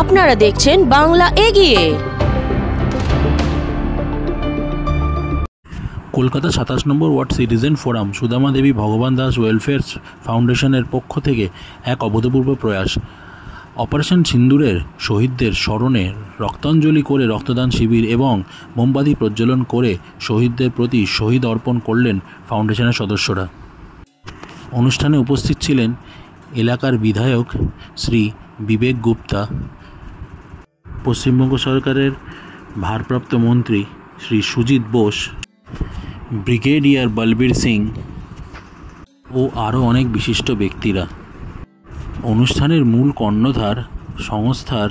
আপনারা দেখছেন বাংলা এগিয়ে। কলকাতা 27 নম্বর ওয়ার্ড সিটিজেন ফোরাম সুদামা দেবী ভগবান দাস ওয়েলফেয়ার ফাউন্ডেশনের পক্ষ থেকে এক অভূতপূর্ব প্রয়াস। অপারেশন সিন্দুরের শহীদদের স্মরণে রক্তাঞ্জলি করে রক্তদান শিবির এবং মোমবাতি প্রজ্বলন করে শহীদদের প্রতি শহীদ অর্পণ করলেন ফাউন্ডেশনের সদস্যরা। অনুষ্ঠানে উপস্থিত ছিলেন এলাকার বিধায়ক শ্রী বিবেক গুপ্তা, পশ্চিমবঙ্গ সরকারের ভারপ্রাপ্ত মন্ত্রী শ্রী সুজিত বোস, ব্রিগেডিয়ার বলবীর সিং ও আরও অনেক বিশিষ্ট ব্যক্তিরা। অনুষ্ঠানের মূল কর্ণধার সংস্থার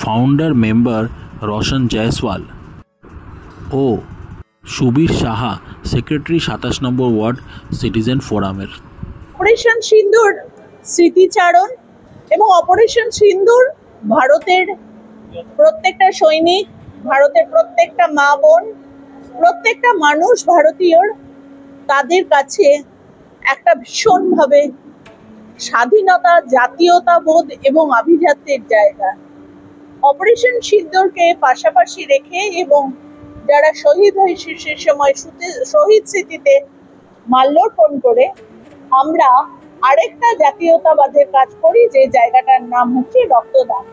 ফাউন্ডার মেম্বার রোশন জয়সওয়াল ও সুবীর সাহা, সেক্রেটারি 27 নম্বর ওয়ার্ড সিটিজেন ফোরামের। অপারেশন সিন্দুর স্মৃতিচারণ এবং অপারেশন সিন্দুর ভারতের প্রত্যেকটা সৈনিক, ভারতের প্রত্যেকটা মা বোন, প্রত্যেকটা মানুষ ভারতীয়র তাদের কাছে একটা ভীষণভাবে স্বাধীনতা, জাতীয়তাবোধ এবং আভিজাত্যের জায়গা। অপারেশন সিন্দুরকে পাশাপাশি রেখে এবং যারা শহীদ হয়েছে সে সময় শহীদ স্মৃতিতে মাল্যার্পণ করে আমরা আরেকটা জাতীয়তাবাদের কাজ করি, যে জায়গাটার নাম হচ্ছে রক্তদান।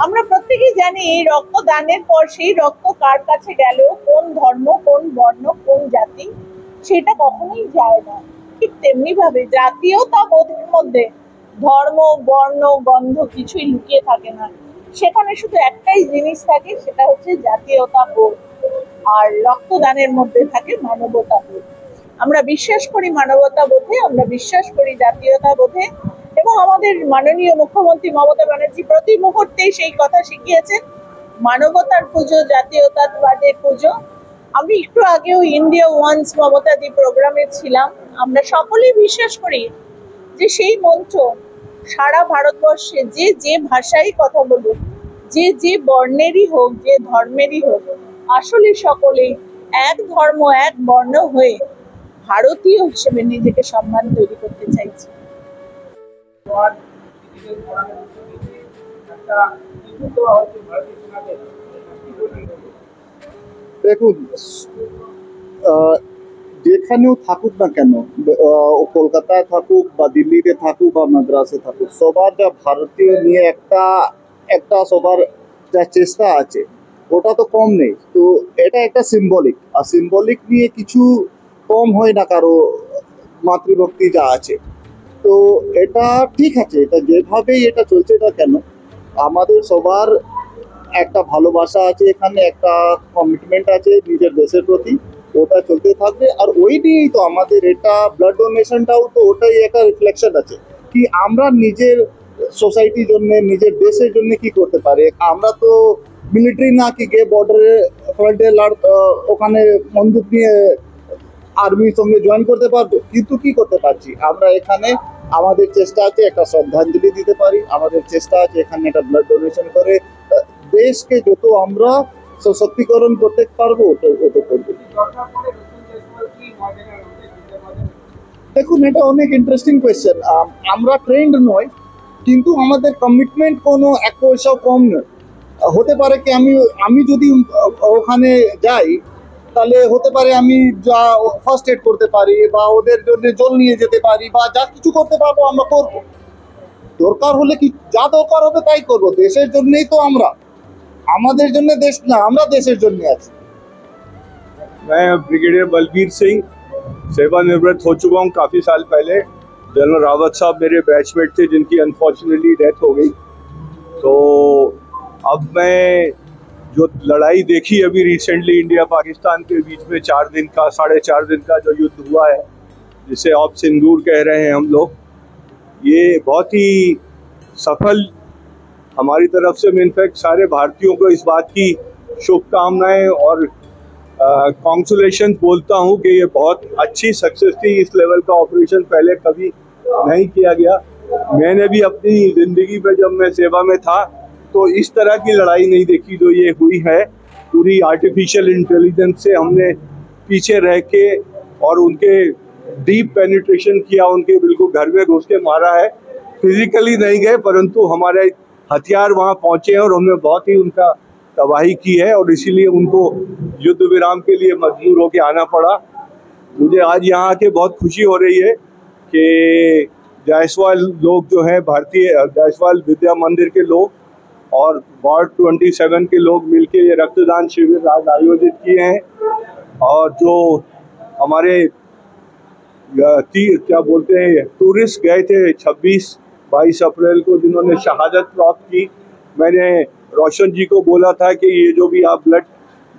আমরা প্রত্যেকেই জানি এই রক্তদানের পর সেই রক্ত কার কাছে গেল, কোন ধর্ম, কোন বর্ণ, কোন জাতি, সেটা কখনোই যায় না। ঠিক তেমনি ভাবে জাতীয়তাবোধের মধ্যে ধর্ম, বর্ণ, গন্ধ কিছুই লুকিয়ে থাকে না। সেখানে শুধু একটাই জিনিস থাকে, সেটা হচ্ছে জাতীয়তাবোধ। আর রক্তদানের মধ্যে থাকে মানবতাবোধ। আমরা বিশ্বাস করি মানবতাবোধে, আমরা বিশ্বাস করি জাতীয়তাবোধে, এবং আমাদের মাননীয় মুখ্যমন্ত্রী মমতা ব্যানার্জি প্রতি মুহূর্তেই সেই কথা শিখিয়েছেন, মানবতার পুজো, জাতীয়তাবাদের পুজো। আমি একটু আগেও ইন্ডিয়া ওয়ান্স মমতাদি প্রোগ্রামে ছিলাম। আমরা সকলেই বিশ্বাস করি যে সেই মঞ্চ সারা ভারতবর্ষে যে যে ভাষায় কথা বলুক, যে যে বর্ণেরই হোক, যে ধর্মেরই হোক, আসলে সকলেই এক ধর্ম, এক বর্ণ হয়ে ভারতীয় হিসেবে নিজেকে সম্মান তৈরি করতে চাইছে। দেখুন, যেখানেও থাকুক না কেন, কলকাতায় থাকুক বা দিল্লিতে থাকুক বা মাদ্রাসে থাকুক, সবার যা ভারতীয় নিয়ে একটা সবার যা চেষ্টা আছে ওটা তো কম নেই। তো এটা একটা সিম্বলিক, আর সিম্বলিক নিয়ে কিছু কম হয় না কারো মাতৃভক্তি যা আছে। তো এটা ঠিক আছে, এটা যেভাবেই এটা চলছে এটা কেন, আমাদের সবার একটা ভালোবাসা আছে, এখানে একটা কমিটমেন্ট আছে নিজের দেশের প্রতি, ওটা চলতে থাকবে। আর ওই নিয়েই তো আমাদের এটা ব্লাড ডোনেশনটাও তো ওটাই একটা রিফ্লেকশন আছে কি আমরা নিজের সোসাইটির জন্য, নিজের দেশের জন্য কি করতে পারি। আমরা তো মিলিটারি না কি গিয়ে বর্ডারে ফ্রন্টে ওখানে বন্দুক নিয়ে আর্মির সঙ্গে জয়েন করতে পারবো, কিন্তু কি করতে পারছি আমরা এখানে। আমাদের চেষ্টা আছে একটা শ্রদ্ধাঞ্জলি দিতে পারি, আমাদের চেষ্টা আছে এখানে একটা ব্লাড ডোনেশন করে দেশকে যত আমরা সশক্তিকরণ করতে পারবো ওটা করবো। দেখুন, এটা অনেক ইন্টারেস্টিং কোয়েশ্চেন। আমরা ট্রেন্ড নয়, কিন্তু আমাদের কমিটমেন্ট কোনো এক পয়সাও কম নয়। হতে পারে কি আমি যদি ওখানে যাই তাহলে হতে পারে আমি যা ফার্স্ট এড করতে পারি বা ওদের জন্য জল নিয়ে যেতে পারি বা যা কিছু করতে পারবো আমরা করবো। দরকার হলে কি যা দরকার হবে তাই করবো। দেশের জন্যই তো আমরা, আমাদের জন্য দেশ না, আমরা দেশের জন্য আছি। मैं ब्रिगेडियर बलबीर सिंह सेवानिवृत्त हो चुका हूँ काफ़ी साल पहले। जनरल रावत साहब मेरे बैचमेट थे जिनकी अनफॉर्चुनेटली डेथ हो गई। तो अब मैं जो लड़ाई देखी अभी रिसेंटली इंडिया पाकिस्तान के बीच में 4 दिन का 4.5 दिन का जो युद्ध हुआ है, जिसे ऑप सिंदूर कह रहे हैं हम लोग, ये बहुत ही सफल हमारी तरफ से, मैं इनफैक्ट सारे भारतीयों को इस बात की शुभकामनाएं और कॉन्ग्रेचुलेशन बोलता हूँ कि ये बहुत अच्छी सक्सेस थी। इस लेवल का ऑपरेशन पहले कभी नहीं किया गया। मैंने भी अपनी ज़िंदगी में जब मैं सेवा में था तो इस तरह की लड़ाई नहीं देखी जो ये हुई है। पूरी आर्टिफिशियल इंटेलिजेंस से हमने पीछे रह के और उनके डीप पेनिट्रेशन किया, उनके बिल्कुल घर में घुस के मारा है। फिजिकली नहीं गए परंतु हमारे हथियार वहां पहुंचे हैं और उन्होंने बहुत ही उनका तबाही की है और इसीलिए उनको युद्ध विराम के लिए मजबूर होकर आना पड़ा। मुझे आज यहाँ आके बहुत खुशी हो रही है कि जायसवाल लोग जो हैं, भारतीय जायसवाल विद्या मंदिर के लोग और वार्ड 27 के लोग मिलके ये रक्तदान शिविर आज आयोजित किए हैं। और जो हमारे क्या बोलते हैं टूरिस्ट गए थे 26-22 अप्रैल को, जिन्होंने शहादत प्राप्त की, मैंने रोशन जी को बोला था कि ये जो भी आप ब्लड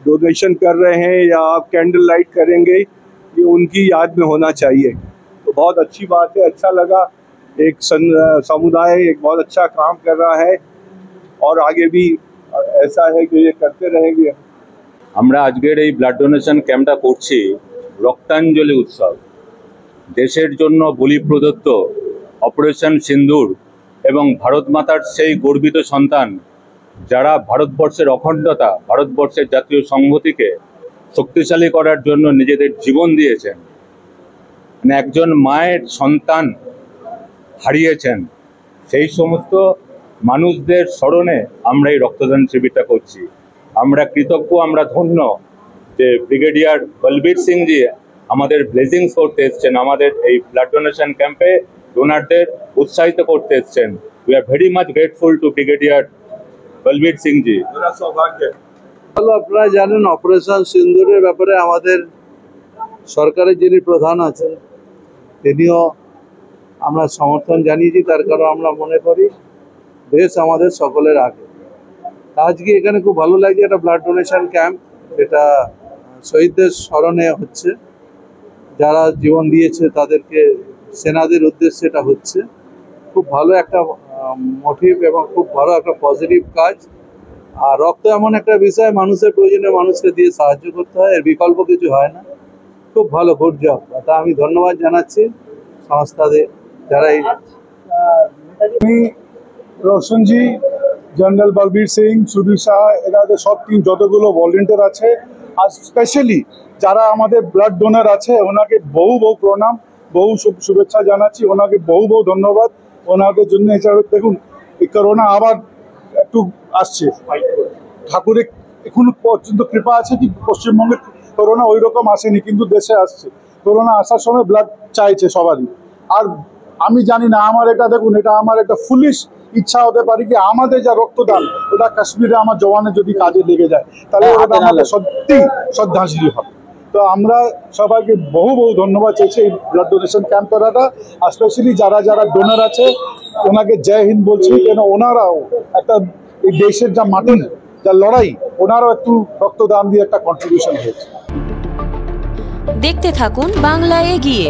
डोनेशन कर रहे हैं या आप कैंडल लाइट करेंगे, ये उनकी याद में होना चाहिए। तो बहुत अच्छी बात है, अच्छा लगा। एक समुदाय एक बहुत अच्छा काम कर रहा है और आगे भी ऐसा है कि ये करते रहेंगे। আমরা আজকের এই ব্লাড ডোনেশন ক্যাম্পটা করছি রক্তাঞ্জলি উৎসব। দেশের জন্য বলি প্রদত্ত অপারেশন সিন্দুর এবং ভারত মাতার সেই গর্বিত সন্তান যারা ভারতবর্ষের অখণ্ডতা, ভারতবর্ষের জাতীয় সংহতিকে শক্তিশালী করার জন্য নিজেদের জীবন দিয়েছেন, মানে একজন মায়ের সন্তান হারিয়েছেন, সেই সমস্ত মানুষদের স্মরণে আমরা এই রক্তদান শিবিরটা করছি। আমরা কৃতজ্ঞ, আমরা ধন্য যে ব্রিগেডিয়ার বলবীর সিং জি আমাদের ব্লেসিংস করতে এসছেন, আমাদের এই ব্লাড ডোনেশন ক্যাম্পে ডোনারদের উৎসাহিত করতে এসছেন। We are very much grateful to brigadier Balbir Singh ji. আপনারা জানেন অপারেশন সিন্দুরের ব্যাপারে আমাদের সরকারের যিনি প্রধান আছেন তিনিও আমরা সমর্থন জানিয়েছি, তার কারণ আমরা মনে করি দেশ আমাদের সকলের আগে। আজকে এখানে খুব ভালো লাগে, একটা ব্লাড ডোনেশন ক্যাম্প, এটা শহীদদের স্মরণে হচ্ছে, যারা জীবন দিয়েছে তাদেরকে সেনাদের উদ্দেশ্যে এটা হচ্ছে। খুব ভালো একটা মোটিভ এবং খুব ভালো একটা পজিটিভ কাজ। আর রক্ত এমন একটা বিষয়, মানুষের প্রয়োজনে মানুষকে দিয়ে সাহায্য করতে হয়, এর বিকল্প কিছু হয় না। খুব ভালো, গুড জব। তা আমি ধন্যবাদ জানাচ্ছি সংস্থাদের যারা এই রোশন জি, জেনারেল বলবীর সিং, সুধীর শাহ, এরা সব টিম যতগুলো ভলেন্টিয়ার আছে, আর স্পেশালি যারা আমাদের ব্লাড ডোনার আছে, ওনাকে বহু বহু প্রণাম, বহু শুভেচ্ছা জানাচ্ছি, ওনাকে বহু বহু ধন্যবাদ ওনাদের জন্য। এছাড়া দেখুন এই করোনা আবার একটু আসছে, ঠাকুরের এখনো পর্যন্ত কৃপা আছে কি পশ্চিমবঙ্গে করোনা ওই রকম আসেনি, কিন্তু দেশে আসছে। করোনা আসার সময় ব্লাড চাইছে সবারই। আর আমি জানি না, আমার এটা দেখুন, এটা আমার একটা ফুলিশ ইচ্ছা হতে পারে কি আমাদের যা রক্তদান ওটা কাশ্মীরে আমার জওয়ানের যদি কাজে লেগে যায় তাহলে ওটা আমাদের সত্যি শ্রদ্ধাঞ্জলি হবে। তো আমরা সবাইকে বহু বহু ধন্যবাদ চাইছি এই ব্লাড ডোনেশন ক্যাম্প করাটা, আর স্পেশালি যারা যারা ডোনার আছে ওনাকে জয় হিন্দ বলছি, কেন ওনারাও একটা এই দেশের যা মাটি, যা লড়াই, ওনারাও একটু রক্তদান দিয়ে একটা কন্ট্রিবিউশন হয়েছে। দেখতে থাকুন বাংলা এগিয়ে।